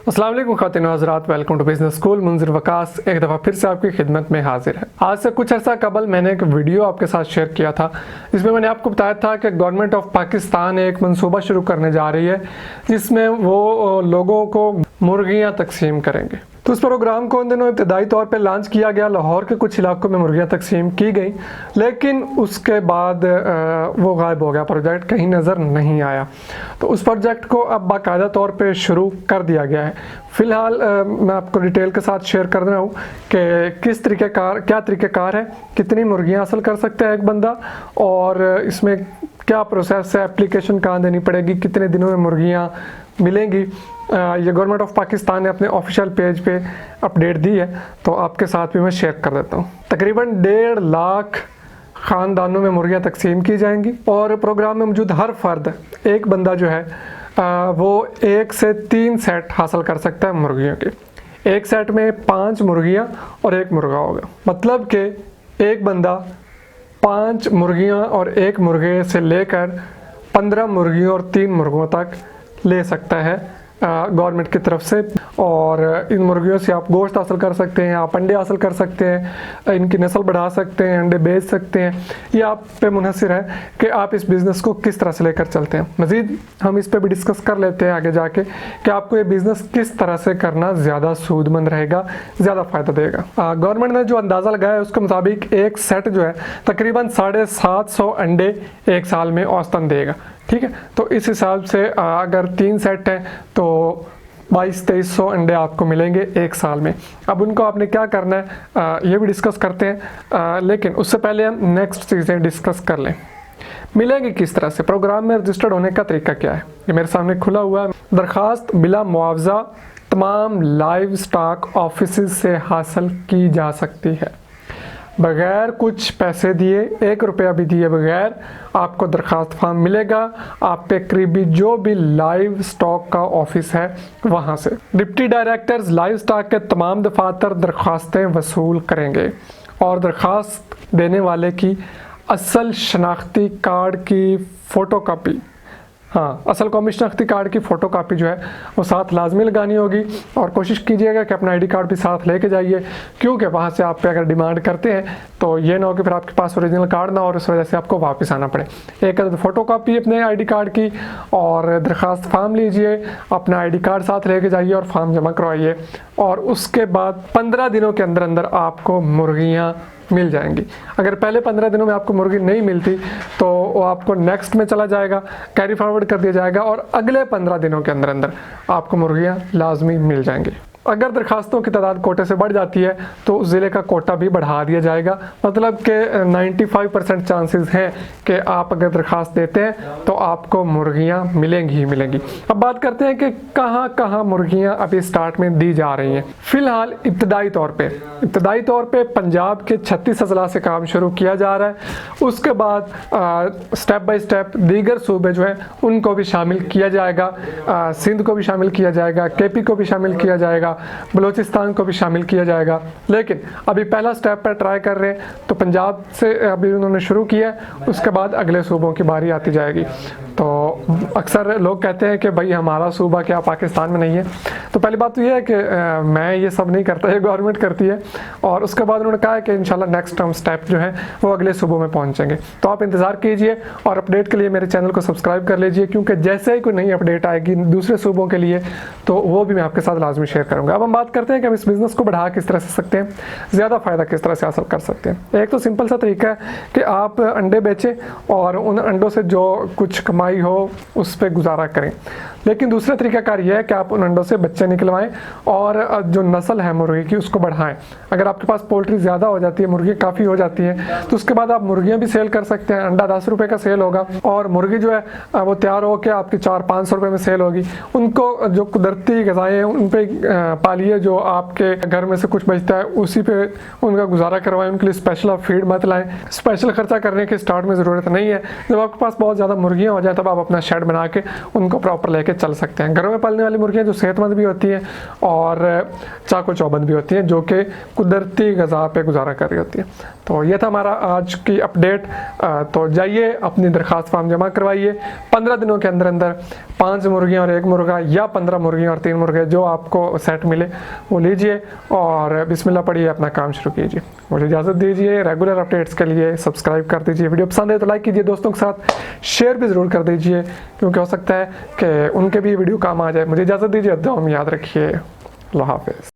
अस्सलाम वालेकुम ख़वातीन व हज़रात, welcome to business school. Munzir Waqas एक दफ़ा फिर से आपकी खिदमत में हाजिर है। आज से कुछ अर्सा कबल मैंने एक वीडियो आपके साथ शेयर किया था, जिसमें मैंने आपको बताया था कि गवर्नमेंट ऑफ पाकिस्तान एक मंसूबा शुरू करने जा रही है, जिसमें वो लोगों को मुर्गियाँ तकसीम करेंगे। तो उस प्रोग्राम को उन दिनों इब्तदाई तौर पे लॉन्च किया गया, लाहौर के कुछ इलाकों में मुर्गियाँ तकसीम की गई, लेकिन उसके बाद वो गायब हो गया, प्रोजेक्ट कहीं नज़र नहीं आया। तो उस प्रोजेक्ट को अब बाकायदा तौर पे शुरू कर दिया गया है। फ़िलहाल मैं आपको डिटेल के साथ शेयर कर रहा हूँ कि क्या तरीक़ेकार है, कितनी मुर्गियाँ हासिल कर सकता है एक बंदा, और इसमें क्या प्रोसेस है, एप्लीकेशन कहाँ देनी पड़ेगी, कितने दिनों में मुर्गियाँ मिलेंगी। ये गवर्नमेंट ऑफ पाकिस्तान ने अपने ऑफिशियल पेज पे अपडेट दी है, तो आपके साथ भी मैं शेयर कर देता हूँ। तकरीबन 1.5 लाख ख़ानदानों में मुर्गियाँ तकसीम की जाएंगी, और प्रोग्राम में मौजूद हर फर्द, एक बंदा जो है वो 1 से 3 सेट हासिल कर सकता है मुर्गियों के। एक सेट में 5 मुर्गियाँ और 1 मुर्गा होगा, मतलब कि एक बंदा 5 मुर्गियाँ और 1 मुर्गे से लेकर 15 मुर्गियों और 3 मुर्गों तक ले सकता है गवर्नमेंट की तरफ से। और इन मुर्गियों से आप गोश्त हासिल कर सकते हैं, आप अंडे हासिल कर सकते हैं, इनकी नस्ल बढ़ा सकते हैं, अंडे बेच सकते हैं। ये आप पे मुनहसर है कि आप इस बिज़नेस को किस तरह से लेकर चलते हैं। मज़ीद हम इस पे भी डिस्कस कर लेते हैं आगे जाके कि आपको ये बिज़नेस किस तरह से करना ज़्यादा सूदमंद रहेगा, ज़्यादा फ़ायदा देगा। गवर्नमेंट ने जो अंदाज़ा लगाया है उसके मुताबिक एक सेट जो है तकरीबन 750 अंडे एक साल में औसतन देगा। ठीक है, तो इस हिसाब से अगर 3 सेट हैं तो 2200-2300 अंडे आपको मिलेंगे एक साल में। अब उनको आपने क्या करना है ये भी डिस्कस करते हैं, लेकिन उससे पहले हम नेक्स्ट चीज़ें डिस्कस कर लें। मिलेंगे किस तरह से, प्रोग्राम में रजिस्टर्ड होने का तरीका क्या है, ये मेरे सामने खुला हुआ है। दरख्वास्त बिला मुआवजा तमाम लाइव स्टॉक ऑफिस से हासिल की जा सकती है, बगैर कुछ पैसे दिए, 1 रुपया भी दिए बगैर आपको दरख्वास्त फॉर्म मिलेगा आपके करीबी जो भी लाइव स्टॉक का ऑफिस है वहाँ से। डिप्टी डायरेक्टर्स लाइव स्टॉक के तमाम दफातर दरख्वास्तें वसूल करेंगे, और दरख्वास्त देने वाले की असल शनाख्ती कार्ड की फ़ोटोकॉपी, हाँ, असल कौमी शनाख्ती कार्ड की फ़ोटोकॉपी जो है वो साथ लाजमी लगानी होगी। और कोशिश कीजिएगा कि अपना आईडी कार्ड भी साथ लेके जाइए, क्योंकि वहाँ से आप पे अगर डिमांड करते हैं तो ये ना हो कि फिर आपके पास ओरिजिनल कार्ड ना हो और उस वजह से आपको वापस आना पड़े। एक फ़ोटोकॉपी अपने आईडी कार्ड की, और दरख्वास्त फॉर्म लीजिए, अपना आईडी कार्ड साथ लेके जाइए और फॉर्म जमा करवाइए, और उसके बाद 15 दिनों के अंदर अंदर आपको मुर्गियाँ मिल जाएंगी। अगर पहले 15 दिनों में आपको मुर्गी नहीं मिलती तो वो आपको नेक्स्ट में चला जाएगा, कैरी फॉरवर्ड कर दिया जाएगा, और अगले 15 दिनों के अंदर अंदर आपको मुर्गियाँ लाजमी मिल जाएंगी। अगर दरखास्तों की तादाद कोटे से बढ़ जाती है तो उस ज़िले का कोटा भी बढ़ा दिया जाएगा, मतलब कि 95% चांसेस हैं कि आप अगर दरखास्त देते हैं तो आपको मुर्गियाँ मिलेंगी ही मिलेंगी। अब बात करते हैं कि कहाँ कहाँ मुर्गियाँ अभी स्टार्ट में दी जा रही हैं। फ़िलहाल इब्तदाई तौर पे पंजाब के 36 अजला से काम शुरू किया जा रहा है। उसके बाद स्टेप बाय स्टेप दीगर सूबे जो हैं उनको भी शामिल किया जाएगा, सिंध को भी शामिल किया जाएगा, KP को भी शामिल किया जाएगा, बलूचिस्तान को भी शामिल किया जाएगा। लेकिन अभी पहला स्टेप पर ट्राई कर रहे हैं, तो पंजाब से अभी उन्होंने शुरू किया, उसके बाद अगले सूबों की बारी आती जाएगी। तो अक्सर लोग कहते हैं कि भाई हमारा सूबा क्या पाकिस्तान में नहीं है। तो पहली बात तो ये है कि मैं ये सब नहीं करता, ये गवर्नमेंट करती है, और उसके बाद उन्होंने कहा है कि इंशाल्लाह नेक्स्ट हम स्टेप जो है वो अगले सूबों में पहुँचेंगे। तो आप इंतज़ार कीजिए, और अपडेट के लिए मेरे चैनल को सब्सक्राइब कर लीजिए, क्योंकि जैसे ही कोई नई अपडेट आएगी दूसरे सूबों के लिए तो वो भी मैं आपके साथ लाजमी शेयर करूँगा। अब हम बात करते हैं कि हम इस बिज़नेस को बढ़ा किस तरह से सकते हैं, ज़्यादा फ़ायदा किस तरह से हासिल कर सकते हैं। एक तो सिंपल सा तरीका है कि आप अंडे बेचें और उन अंडों से जो कुछ कमाई हो उस पर गुजारा करें। लेकिन दूसरा तरीकाकार यह है कि आप उन अंडों से बच्चे निकलवाएं और जो नस्ल है मुर्गी की उसको बढ़ाएं। अगर आपके पास पोल्ट्री ज़्यादा हो जाती है, मुर्गी काफ़ी हो जाती है, तो उसके बाद आप मुर्गियाँ भी सेल कर सकते हैं। अंडा 10 रुपये का सेल होगा, और मुर्गी जो है वो तैयार हो के आपकी 400-500 रुपये में सेल होगी। उनको जो कुदरती ग़िज़ाएँ हैं उन पर पालिए, जो आपके घर में से कुछ बचता है उसी पे उनका गुजारा करवाएं। उनके लिए स्पेशल आप फीड मत लाएं, स्पेशल खर्चा करने की स्टार्ट में ज़रूरत नहीं है। जब आपके पास बहुत ज़्यादा मुर्गियाँ हो जाए तब आप अपना शेड बना के उनको प्रॉपर लेके चल सकते हैं। घरों में पालने वाली मुर्गियाँ जो सेहतमंद भी होती हैं और चाको चौबंद भी होती हैं, जो कि कुदरती ग़िज़ा पे गुजारा कर रही होती है। तो ये था हमारा आज की अपडेट। तो जाइए अपनी दरख्वास्त फॉर्म जमा करवाइए। 15 दिनों के अंदर अंदर 5 मुर्गियाँ और 1 मुर्गा या 15 मुर्गियाँ और 3 मुर्गे जो आपको सेट मिले वो लीजिए और बिस्मिल्लाह पढ़िए अपना काम शुरू कीजिए। मुझे इजाज़त दीजिए। रेगुलर अपडेट्स के लिए सब्सक्राइब कर दीजिए। वीडियो पसंद है तो लाइक कीजिए, दोस्तों के साथ शेयर भी ज़रूर कर दीजिए, क्योंकि हो सकता है कि उनके भी वीडियो काम आ जाए। मुझे इजाज़त दीजिए, दुआ में याद रखिए। अल्लाह हाफ़िज़।